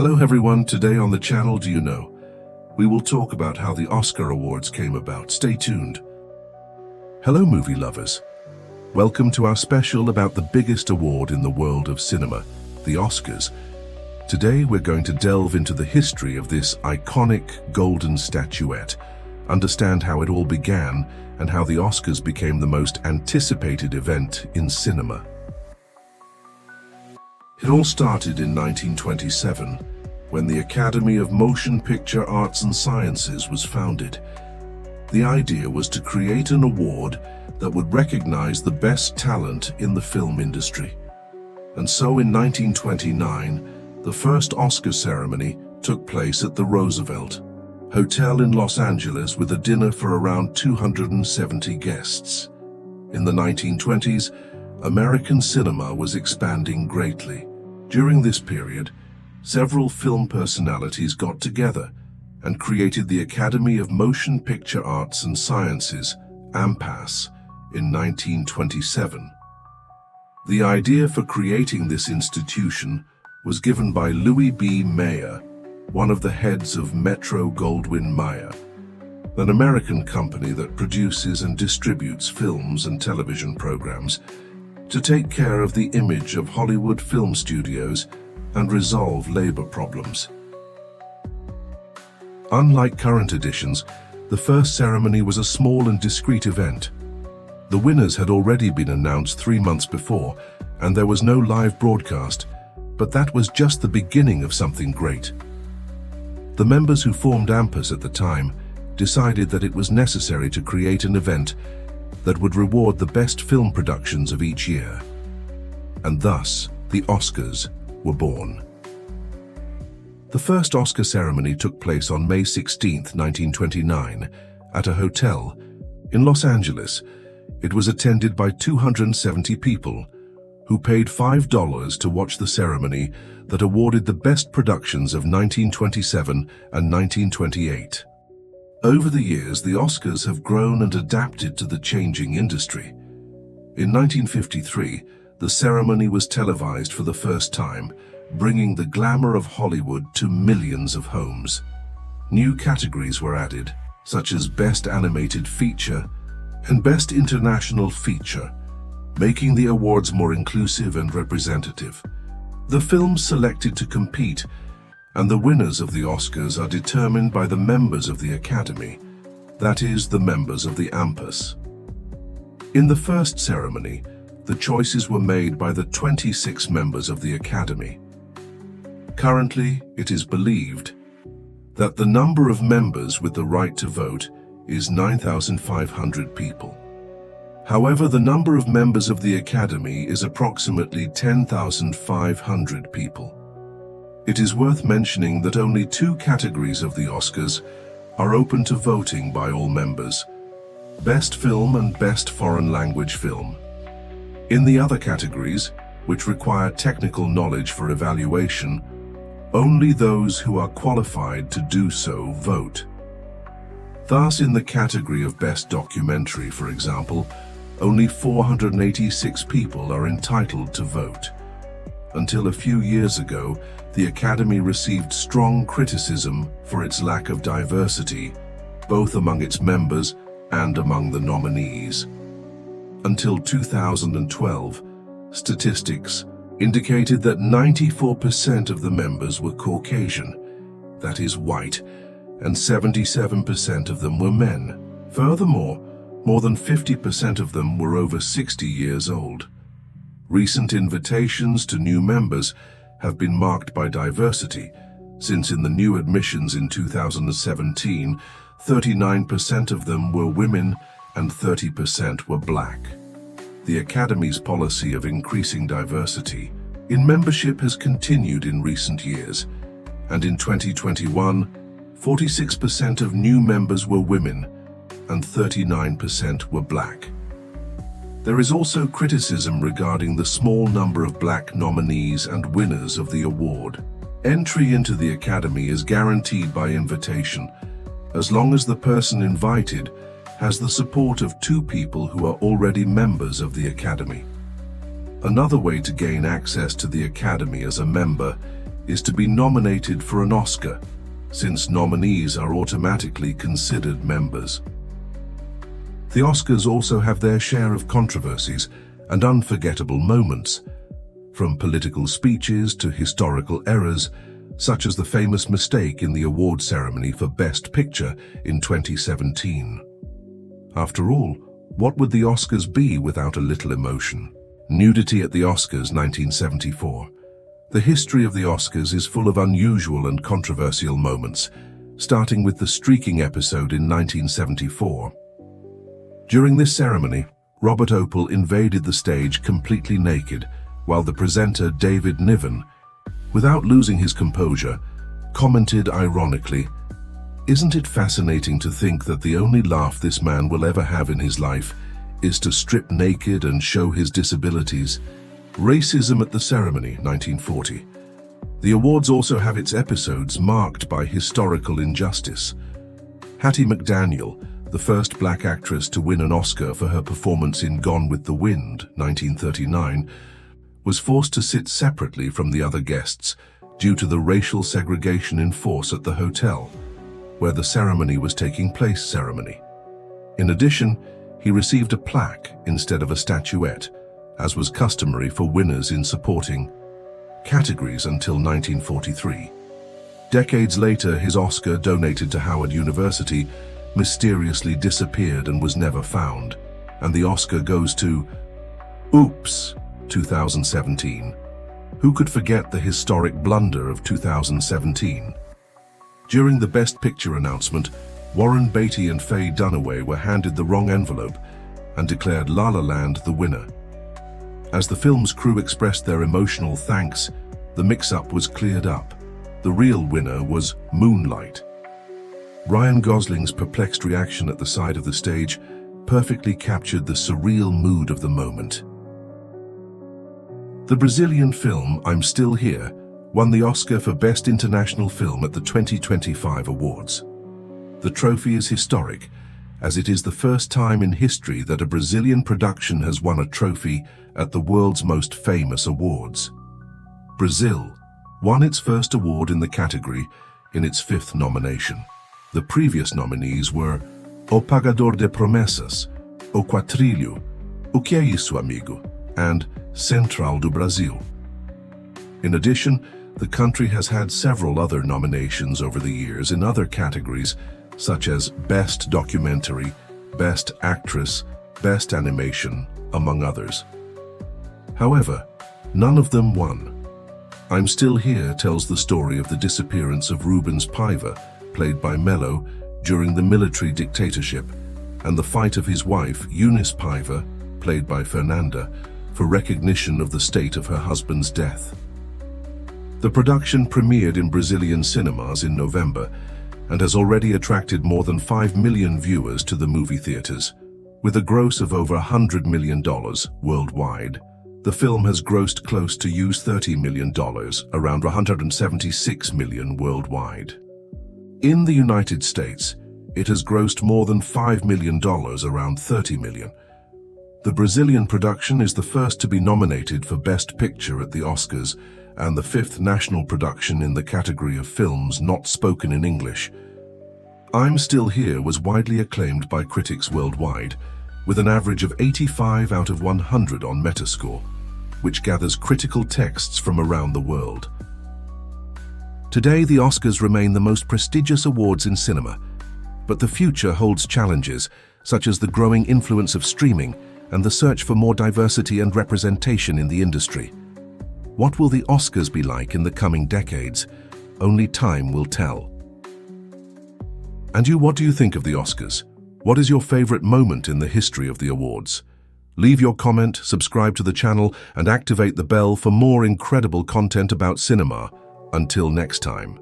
Hello everyone, today on the channel Do You Know? We will talk about how the Oscar Awards came about. Stay tuned. Hello movie lovers. Welcome to our special about the biggest award in the world of cinema, the Oscars. Today we're going to delve into the history of this iconic golden statuette, understand how it all began and how the Oscars became the most anticipated event in cinema. It all started in 1927, when the Academy of Motion Picture Arts and Sciences was founded. The idea was to create an award that would recognize the best talent in the film industry. And so in 1929, the first Oscar ceremony took place at the Roosevelt Hotel in Los Angeles with a dinner for around 270 guests. In the 1920s, American cinema was expanding greatly. During this period, several film personalities got together and created the Academy of Motion Picture Arts and Sciences, AMPAS, in 1927. The idea for creating this institution was given by Louis B. Mayer, one of the heads of Metro-Goldwyn-Mayer, an American company that produces and distributes films and television programs, to take care of the image of Hollywood film studios and resolve labor problems. Unlike current editions, the first ceremony was a small and discreet event. The winners had already been announced 3 months before, and there was no live broadcast, but that was just the beginning of something great. The members who formed AMPAS at the time decided that it was necessary to create an event that would reward the best film productions of each year. And thus, the Oscars were born. The first Oscar ceremony took place on May 16, 1929, at a hotel in Los Angeles. It was attended by 270 people, who paid $5 to watch the ceremony that awarded the best productions of 1927 and 1928. Over the years, the Oscars have grown and adapted to the changing industry. In 1953, the ceremony was televised for the first time, bringing the glamour of Hollywood to millions of homes. New categories were added, such as Best Animated Feature and Best International Feature, making the awards more inclusive and representative. The films selected to compete and the winners of the Oscars are determined by the members of the Academy, that is, the members of the AMPAS. In the first ceremony, the choices were made by the 26 members of the Academy. Currently, it is believed that the number of members with the right to vote is 9,500 people. However, the number of members of the Academy is approximately 10,500 people. It is worth mentioning that only 2 categories of the Oscars are open to voting by all members: Best Film and Best Foreign Language Film. In the other categories, which require technical knowledge for evaluation, only those who are qualified to do so vote. Thus, in the category of Best Documentary, for example, only 486 people are entitled to vote. Until a few years ago, the Academy received strong criticism for its lack of diversity, both among its members and among the nominees. Until 2012, statistics indicated that 94% of the members were Caucasian, that is white, and 77% of them were men. Furthermore, more than 50% of them were over 60 years old. Recent invitations to new members have been marked by diversity, since in the new admissions in 2017, 39% of them were women and 30% were black. The Academy's policy of increasing diversity in membership has continued in recent years, and in 2021, 46% of new members were women and 39% were black. There is also criticism regarding the small number of black nominees and winners of the award. Entry into the Academy is guaranteed by invitation, as long as the person invited has the support of 2 people who are already members of the Academy. Another way to gain access to the Academy as a member is to be nominated for an Oscar, since nominees are automatically considered members. The Oscars also have their share of controversies and unforgettable moments, from political speeches to historical errors, such as the famous mistake in the award ceremony for Best Picture in 2017. After all, what would the Oscars be without a little emotion? Nudity at the Oscars 1974. The history of the Oscars is full of unusual and controversial moments, starting with the streaking episode in 1974. During this ceremony, Robert Opel invaded the stage completely naked, while the presenter David Niven, without losing his composure, commented ironically, "Isn't it fascinating to think that the only laugh this man will ever have in his life is to strip naked and show his disabilities?" Racism at the ceremony, 1940. The awards also have its episodes marked by historical injustice. Hattie McDaniel, the first black actress to win an Oscar for her performance in Gone with the Wind, 1939, was forced to sit separately from the other guests due to the racial segregation in force at the hotel, where the ceremony was taking place. In addition, he received a plaque instead of a statuette, as was customary for winners in supporting categories until 1943. Decades later, his Oscar, donated to Howard University, mysteriously disappeared and was never found, and the Oscar goes to Oops, 2017. Who could forget the historic blunder of 2017? During the Best Picture announcement, Warren Beatty and Faye Dunaway were handed the wrong envelope and declared La La Land the winner. As the film's crew expressed their emotional thanks, the mix-up was cleared up. The real winner was Moonlight. Ryan Gosling's perplexed reaction at the side of the stage perfectly captured the surreal mood of the moment. The Brazilian film I'm Still Here won the Oscar for Best International Film at the 2025 awards. The trophy is historic, as it is the first time in history that a Brazilian production has won a trophy at the world's most famous awards. Brazil won its first award in the category in its 5th nomination. The previous nominees were O Pagador de Promessas, O Quatrilho, O Que É Isso, Amigo, and Central do Brasil. In addition, the country has had several other nominations over the years in other categories, such as Best Documentary, Best Actress, Best Animation, among others. However, none of them won. I'm Still Here tells the story of the disappearance of Rubens Paiva, played by Melo, during the military dictatorship, and the fight of his wife, Eunice Paiva, played by Fernanda, for recognition of the state of her husband's death. The production premiered in Brazilian cinemas in November and has already attracted more than 5 million viewers to the movie theaters. With a gross of over $100 million worldwide, the film has grossed close to $30 million, around $176 million worldwide. In the United States, it has grossed more than $5 million, around $30 million. The Brazilian production is the first to be nominated for Best Picture at the Oscars and the 5th national production in the category of films not spoken in English. I'm Still Here was widely acclaimed by critics worldwide, with an average of 85 out of 100 on Metascore, which gathers critical texts from around the world. Today, the Oscars remain the most prestigious awards in cinema, but the future holds challenges, such as the growing influence of streaming and the search for more diversity and representation in the industry. What will the Oscars be like in the coming decades? Only time will tell. And you, what do you think of the Oscars? What is your favorite moment in the history of the awards? Leave your comment, subscribe to the channel, and activate the bell for more incredible content about cinema. Until next time.